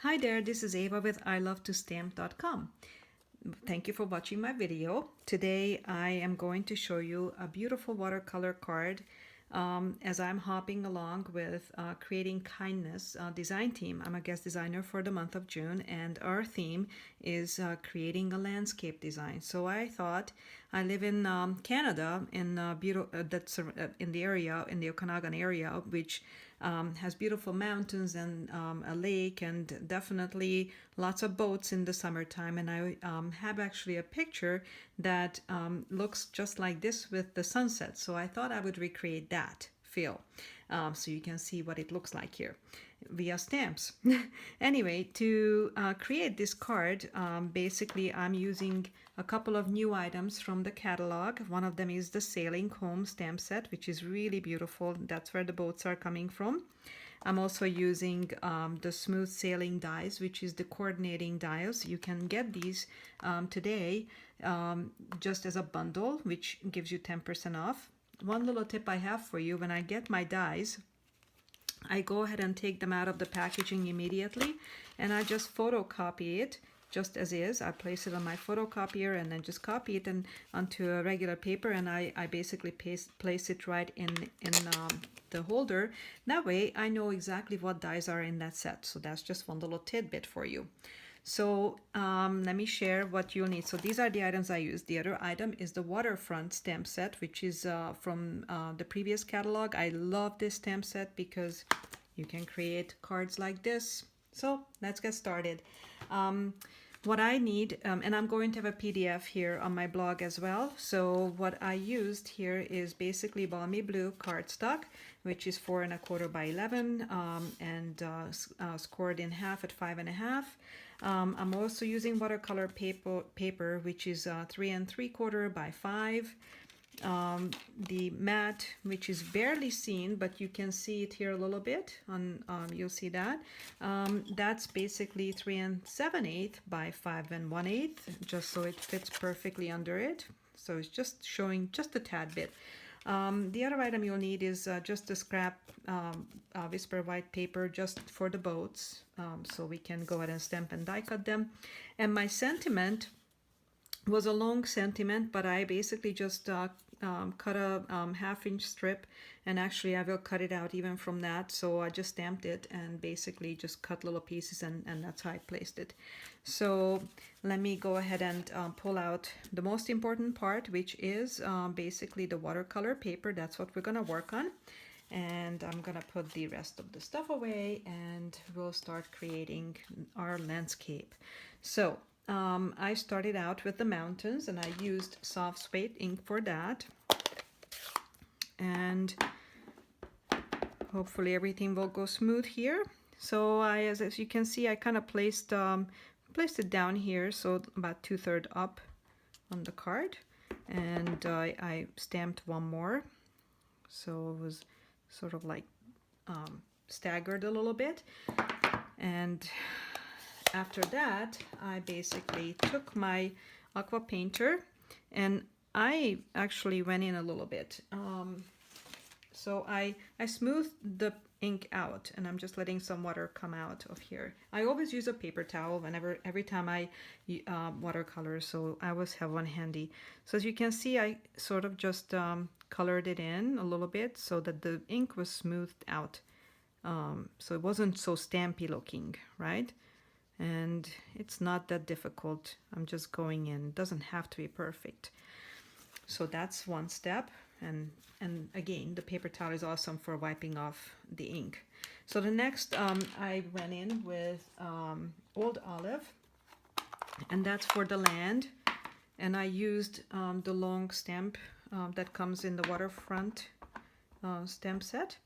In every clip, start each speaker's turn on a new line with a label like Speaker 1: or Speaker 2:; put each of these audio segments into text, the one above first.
Speaker 1: Hi there, this is Ava with ilovetostamp.com. Thank you for watching my video. Today I am going to show you a beautiful watercolor card as I'm hopping along with Creating Kindness design team. I'm a guest designer for the month of June, and our theme is creating a landscape design. So I thought, I live in Canada, in that's in the area, in the Okanagan area, which has beautiful mountains and a lake, and definitely lots of boats in the summertime. And I have actually a picture that looks just like this with the sunset. So I thought I would recreate that feel so you can see what it looks like here via stamps. Anyway, to create this card, basically I'm using a couple of new items from the catalog. One of them is the Sailing Home stamp set, which is really beautiful. That's where the boats are coming from. I'm also using the smooth sailing dies, which is the coordinating dies. You can get these today just as a bundle, which gives you 10% off. One little tip I have for you: when I get my dies, I go ahead and take them out of the packaging immediately, and I just photocopy it just as is. I place it on my photocopier and then just copy it onto a regular paper, and I basically place it right in the holder. That way I know exactly what dies are in that set. So that's just one little tidbit for you. So let me share what you'll need. So these are the items I use. The other item is the Waterfront stamp set, which is from the previous catalog. I love this stamp set because you can create cards like this. So let's get started. What I need, and I'm going to have a PDF here on my blog as well. So what I used here is basically Balmy Blue cardstock, which is 4 1/4 by 11 and scored in half at 5 1/2. I'm also using watercolor paper, which is 3 3/4 by 5. The matte, which is barely seen, but you can see it here a little bit on you'll see that that's basically 3 7/8 by 5 1/8, just so it fits perfectly under it. So it's just showing just a tad bit. The other item you'll need is just a scrap Whisper white paper just for the boats, so we can go ahead and stamp and die cut them. And my sentiment was a long sentiment, but I basically just cut a 1/2-inch strip, and actually I will cut it out even from that. So I just stamped it and basically just cut little pieces, and that's how I placed it. So let me go ahead and pull out the most important part, which is basically the watercolor paper. That's what we're gonna work on. And I'm gonna put the rest of the stuff away, and we'll start creating our landscape. So I started out with the mountains, and I used soft suede ink for that. And hopefully everything will go smooth here. So as you can see, I kind of placed it down here, so about 2/3 up on the card. And I stamped one more. So it was sort of like staggered a little bit. And after that, I basically took my aqua painter, and I actually went in a little bit. So I smoothed the ink out, and I'm just letting some water come out of here. I always use a paper towel every time I watercolor, so I always have one handy. So as you can see, I sort of just colored it in a little bit so that the ink was smoothed out, so it wasn't so stampy looking, right? And it's not that difficult. I'm just going in. It doesn't have to be perfect. So that's one step. And again, the paper towel is awesome for wiping off the ink. So the next, I went in with Old Olive, and that's for the land. And I used the long stamp that comes in the Waterfront stamp set.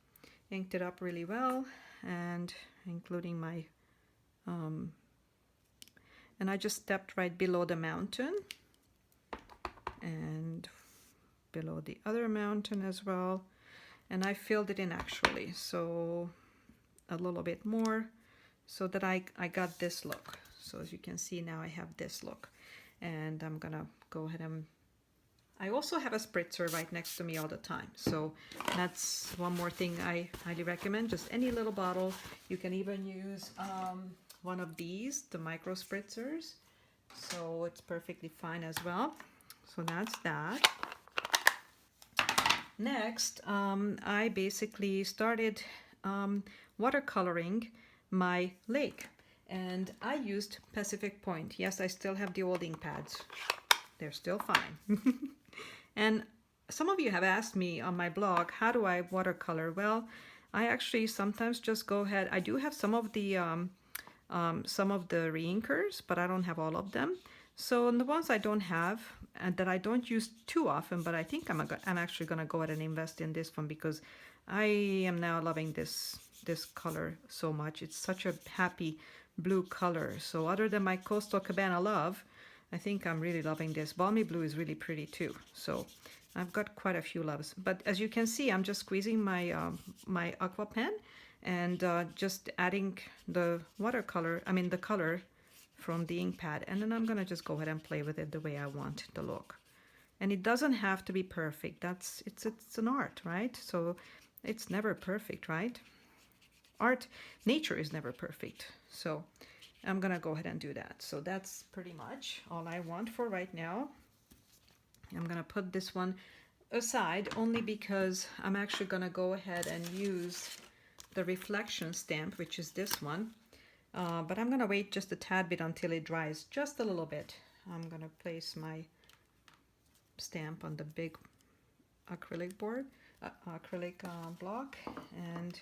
Speaker 1: Inked it up really well, and including my and I just stepped right below the mountain and below the other mountain as well, and I filled it in actually, so a little bit more, so that I got this look. So as you can see, now I have this look, and I'm gonna go ahead and I also have a spritzer right next to me all the time. So that's one more thing I highly recommend. Just any little bottle. You can even use one of these, the micro spritzers, so it's perfectly fine as well. So that's that. Next, I basically started watercoloring my lake, and I used Pacific Point. Yes, I still have the old ink pads. They're still fine. And some of you have asked me on my blog, how do I watercolor? Well, I actually sometimes just go ahead. I do have some of the reinkers, but I don't have all of them. So the ones I don't have and that I don't use too often, but I think I'm actually gonna go ahead and invest in this one because I am now loving this color so much. It's such a happy blue color. So other than my Coastal Cabana love, I think I'm really loving this. Balmy blue is really pretty too. So I've got quite a few loves. But as you can see, I'm just squeezing my my aqua pen and just adding the watercolor, the color from the ink pad, and then I'm gonna just go ahead and play with it the way I want the look. And it doesn't have to be perfect. It's an art, right? So it's never perfect, right? Nature is never perfect. So I'm gonna go ahead and do that. So that's pretty much all I want for right now. I'm gonna put this one aside only because I'm actually gonna go ahead and use the reflection stamp, which is this one. But I'm gonna wait just a tad bit until it dries just a little bit. I'm gonna place my stamp on the big acrylic board, block, and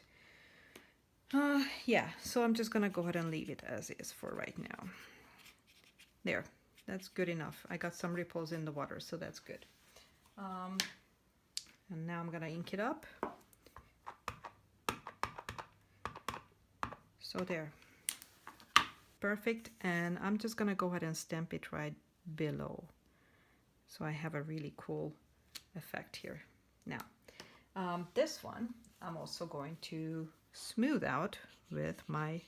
Speaker 1: yeah, so I'm just gonna go ahead and leave it as is for right now. There, that's good enough. I got some ripples in the water, so that's good. And now I'm gonna ink it up. So there, perfect. And I'm just gonna go ahead and stamp it right below, so I have a really cool effect here. Now, this one I'm also going to smooth out with my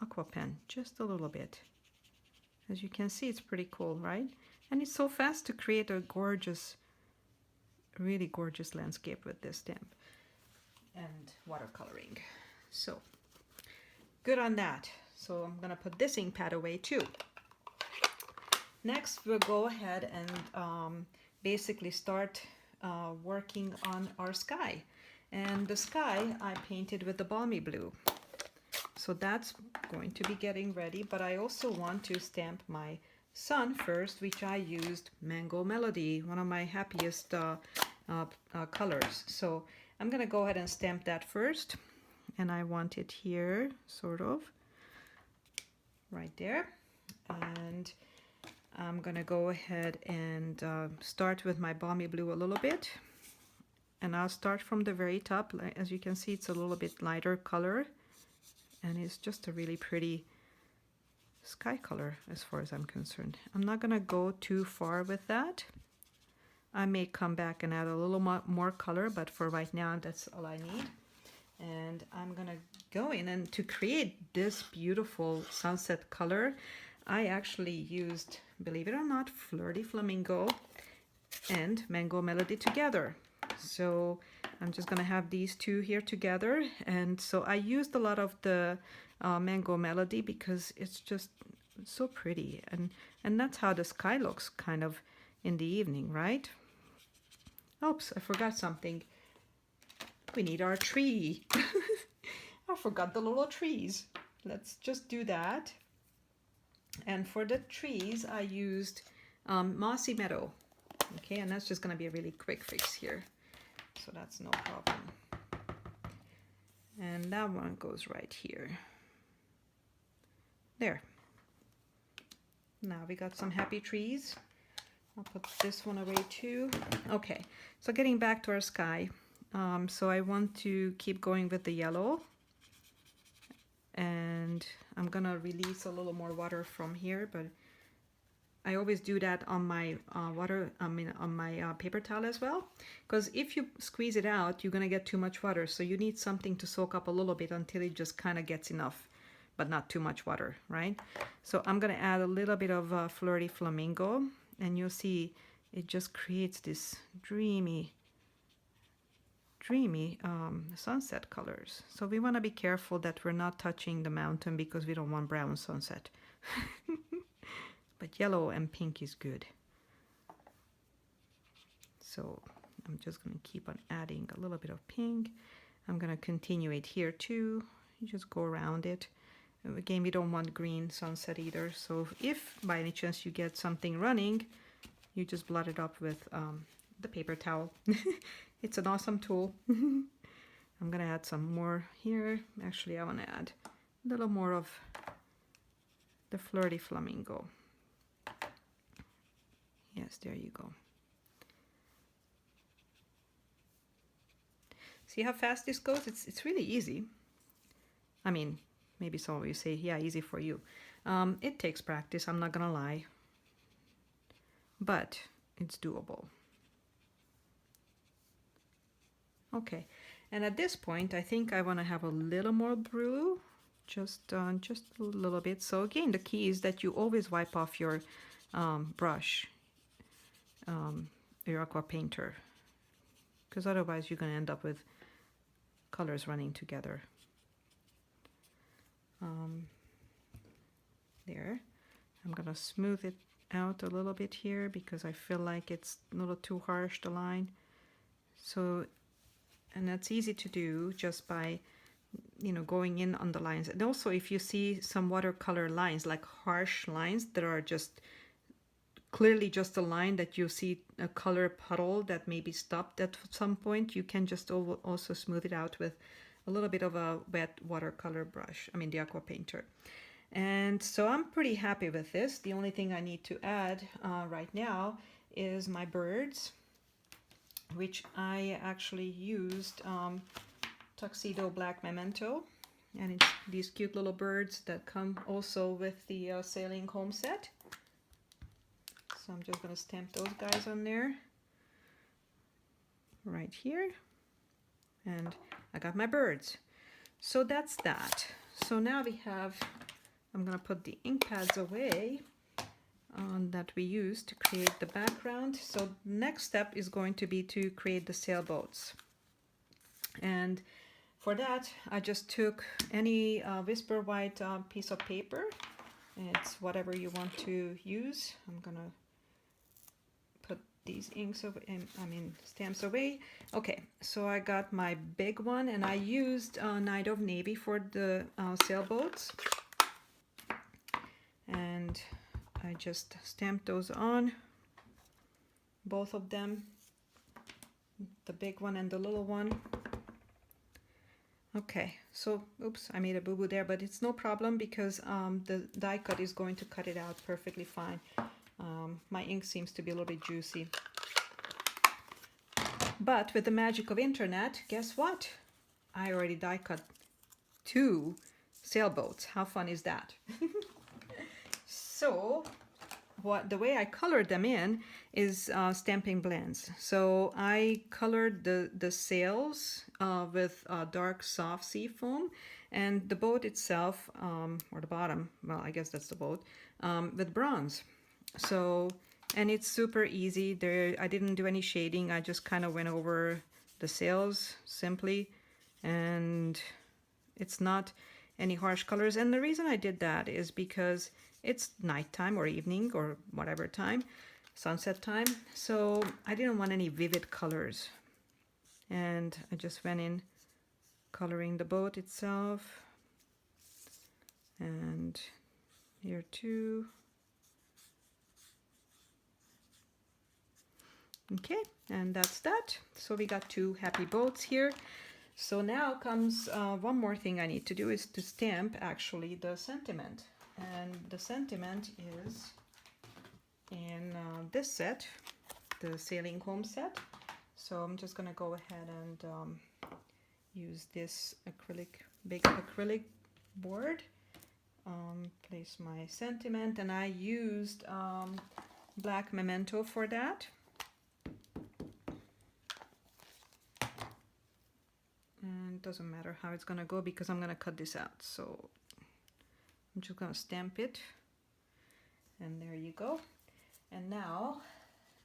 Speaker 1: aqua pen just a little bit. As you can see, it's pretty cool, right? And it's so fast to create a gorgeous, really gorgeous landscape with this stamp and watercoloring. So good on that. So I'm gonna put this ink pad away too. Next, we'll go ahead and basically start working on our sky. And the sky I painted with the balmy blue. So that's going to be getting ready, but I also want to stamp my sun first, which I used Mango Melody, one of my happiest colors. So I'm gonna go ahead and stamp that first, and I want it here, sort of, right there. And I'm gonna go ahead and start with my balmy blue a little bit. And I'll start from the very top. As you can see, it's a little bit lighter color, and it's just a really pretty sky color as far as I'm concerned. I'm not gonna go too far with that. I may come back and add a little more color, but for right now, that's all I need. And I'm gonna go in, and to create this beautiful sunset color, I actually used, believe it or not, Flirty Flamingo and Mango Melody together. So I'm just gonna have these two here together, and so I used a lot of the Mango Melody because it's just so pretty, and that's how the sky looks kind of in the evening, right? Oops, I forgot something. We need our tree. I forgot the little trees. Let's just do that. And for the trees, I used Mossy Meadow. Okay, and that's just gonna be a really quick fix here. So that's no problem. And that one goes right here. There. Now we got some happy trees. I'll put this one away too. Okay, so getting back to our sky. So I want to keep going with the yellow. And I'm gonna release a little more water from here, but I always do that on my paper towel as well, because if you squeeze it out, you're gonna get too much water. So you need something to soak up a little bit until it just kind of gets enough, but not too much water, right? So I'm gonna add a little bit of Flirty Flamingo, and you'll see it just creates this dreamy dreamy sunset colors. So we want to be careful that we're not touching the mountain because we don't want brown sunset. But yellow and pink is good. So I'm just going to keep on adding a little bit of pink. I'm going to continue it here too. You just go around it. Again, we don't want green sunset either. So if by any chance you get something running, you just blot it up with the paper towel. It's an awesome tool. I'm going to add some more here. Actually, I want to add a little more of the Flirty Flamingo. Yes, there you go. See how fast this goes? It's really easy. I mean, maybe some of you say, yeah, easy for you. It takes practice, I'm not gonna lie. But it's doable. Okay, and at this point, I think I want to have a little more blue, just a little bit. So again, the key is that you always wipe off your brush, your aqua painter, because otherwise you're going to end up with colors running together. There, I'm going to smooth it out a little bit here because I feel like it's a little too harsh, the line. So, and that's easy to do just by, you know, going in on the lines. And also if you see some watercolor lines, like harsh lines that are just clearly just a line that you see a color puddle that may be stopped at some point, you can just also smooth it out with a little bit of a wet watercolor brush, I mean the aqua painter. And so I'm pretty happy with this. The only thing I need to add right now is my birds, which I actually used Tuxedo Black Memento, and it's these cute little birds that come also with the Sailing Home set. So I'm just going to stamp those guys on there right here, and I got my birds. So that's that. So now we have, I'm going to put the ink pads away that we used to create the background. So next step is going to be to create the sailboats. And for that, I just took any Whisper White piece of paper. It's whatever you want to use. I'm gonna put these inks away, stamps away. Okay, so I got my big one, and I used Night of Navy for the sailboats. And I just stamped those on, both of them, the big one and the little one. Okay, so oops, I made a boo-boo there, but it's no problem because the die cut is going to cut it out perfectly fine. My ink seems to be a little bit juicy. But with the magic of internet, guess what? I already die cut 2 sailboats. How fun is that? So the way I colored them in is stamping blends. So I colored the sails with dark soft sea foam, and the boat itself, or the bottom, well, I guess that's the boat, with bronze. So, and it's super easy. I didn't do any shading. I just kind of went over the sails simply, and it's not any harsh colors. And the reason I did that is because it's nighttime or evening or whatever time, sunset time. So I didn't want any vivid colors. And I just went in coloring the boat itself. And here too. Okay, and that's that. So we got 2 happy boats here. So now comes one more thing I need to do is to stamp actually the sentiment. And the sentiment is in this set, the Sailing Home set. So I'm just going to go ahead and use this big acrylic board. Place my sentiment, and I used Black Memento for that. And it doesn't matter how it's going to go because I'm going to cut this out. So I'm just going to stamp it, and there you go. And now,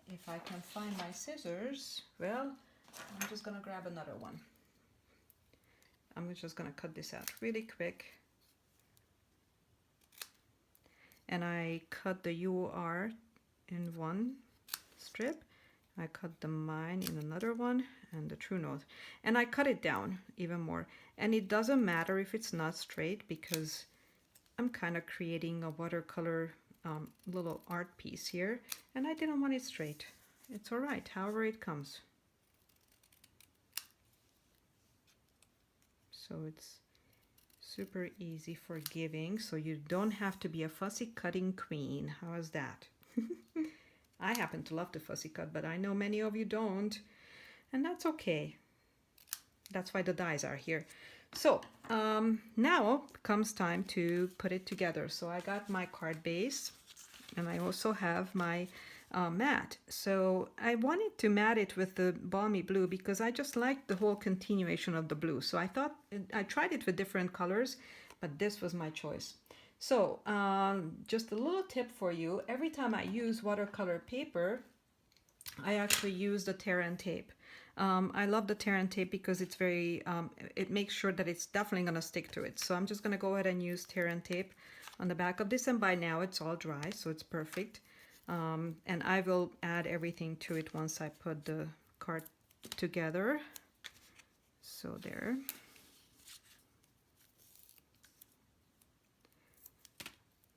Speaker 1: if I can find my scissors, well, I'm just gonna grab another one. I'm just gonna cut this out really quick. And I cut the UR in one strip. I cut the mine in another one, and the true north. And I cut it down even more. And it doesn't matter if it's not straight, because I'm kind of creating a watercolor little art piece here, and I didn't want it straight. It's all right, however it comes. So it's super easy forgiving, so you don't have to be a fussy cutting queen. How is that? I happen to love to fussy cut, but I know many of you don't, and that's okay. That's why the dies are here. So now comes time to put it together. So I got my card base, and I also have my mat. So I wanted to mat it with the balmy blue because I just liked the whole continuation of the blue. So I thought, I tried it with different colors, but this was my choice. So just a little tip for you: every time I use watercolor paper, I actually use the tear and tape. I love the tear and tape because it's very, it makes sure that it's definitely going to stick to it. So I'm just going to go ahead and use tear and tape on the back of this, and by now it's all dry, so it's perfect. And I will add everything to it once I put the card together. So there.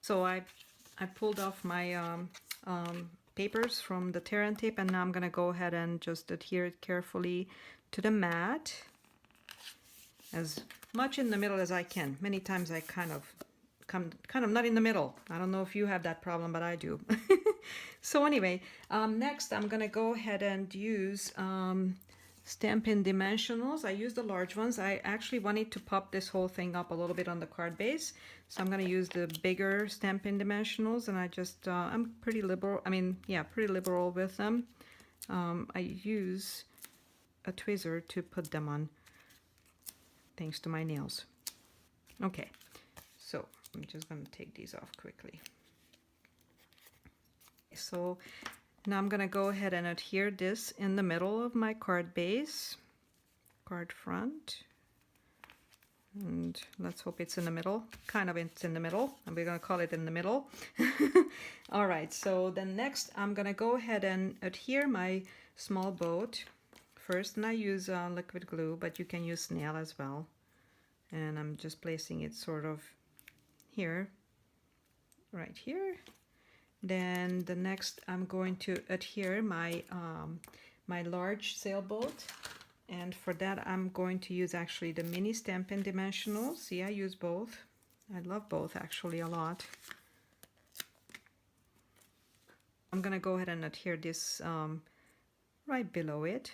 Speaker 1: So I pulled off my papers from the tear and tape, and now I'm gonna go ahead and just adhere it carefully to the mat, as much in the middle as I can. Many times I kind of not in the middle. I don't know if you have that problem, but I do. So anyway, next I'm gonna go ahead and use Stampin' Dimensionals. I use the large ones. I actually wanted to pop this whole thing up a little bit on the card base, so I'm going to use the bigger Stampin' Dimensionals, and I just I'm pretty liberal. I mean, yeah, pretty liberal with them. I use a tweezer to put them on, thanks to my nails. Okay, so I'm just going to take these off quickly. So now I'm going to go ahead and adhere this in the middle of my card base, card front, and let's hope it's in the middle. Kind of, it's in the middle, and we're going to call it in the middle. All right, so then next I'm going to go ahead and adhere my small boat first, and I use liquid glue, but you can use snail as well. And I'm just placing it sort of here, right here. Then the next I'm going to adhere my my large sailboat, and for that I'm going to use actually the mini Stampin' Dimensionals. See, I use both. I love both actually a lot. I'm gonna go ahead and adhere this right below it.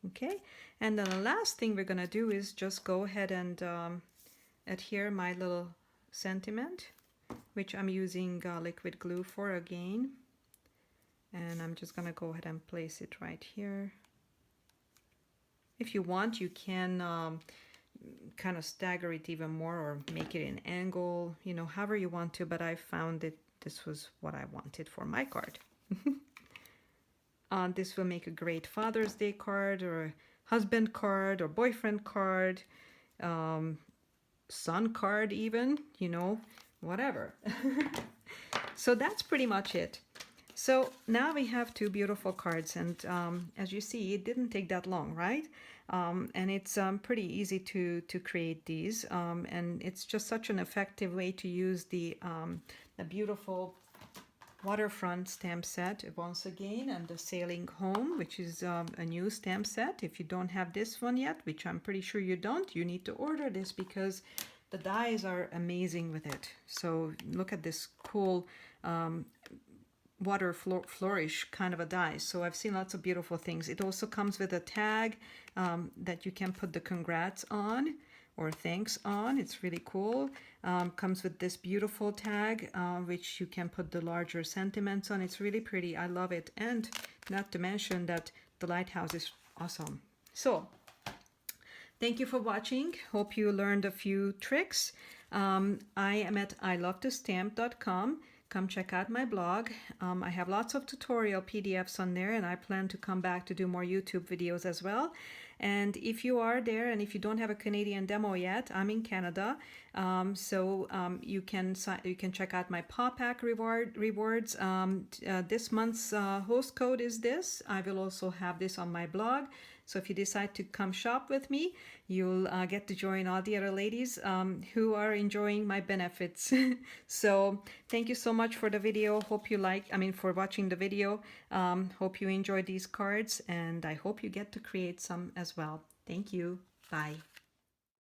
Speaker 1: Okay, and then the last thing we're gonna do is just go ahead and adhere my little sentiment, which I'm using liquid glue for again. And I'm just gonna go ahead and place it right here. If you want, you can kind of stagger it even more or make it an angle, you know, however you want to, but I found that this was what I wanted for my card. This will make a great Father's Day card, or a husband card, or boyfriend card, son card even, you know, whatever. So that's pretty much it. So now we have two beautiful cards, and as you see, it didn't take that long, right? And it's pretty easy to create these, and it's just such an effective way to use the beautiful Waterfront stamp set once again, and the Sailing Home, which is a new stamp set. If you don't have this one yet, which I'm pretty sure you don't, you need to order this because the dies are amazing with it. So look at this cool water flourish kind of a die. So I've seen lots of beautiful things. It also comes with a tag that you can put the congrats on or thanks on. It's really cool. Comes with this beautiful tag which you can put the larger sentiments on. It's really pretty. I love it. And not to mention that the lighthouse is awesome. So thank you for watching. Hope you learned a few tricks. I am at ilovetostamp.com. come check out my blog. I have lots of tutorial PDFs on there, and I plan to come back to do more YouTube videos as well. And if you are there and if you don't have a Canadian demo yet, I'm in Canada, so you can check out my PawPack rewards. This month's host code is this. I will also have this on my blog. So if you decide to come shop with me, you'll get to join all the other ladies who are enjoying my benefits. So thank you so much for the video. Hope you for watching the video. Hope you enjoyed these cards, and I hope you get to create some as well. Thank you. Bye.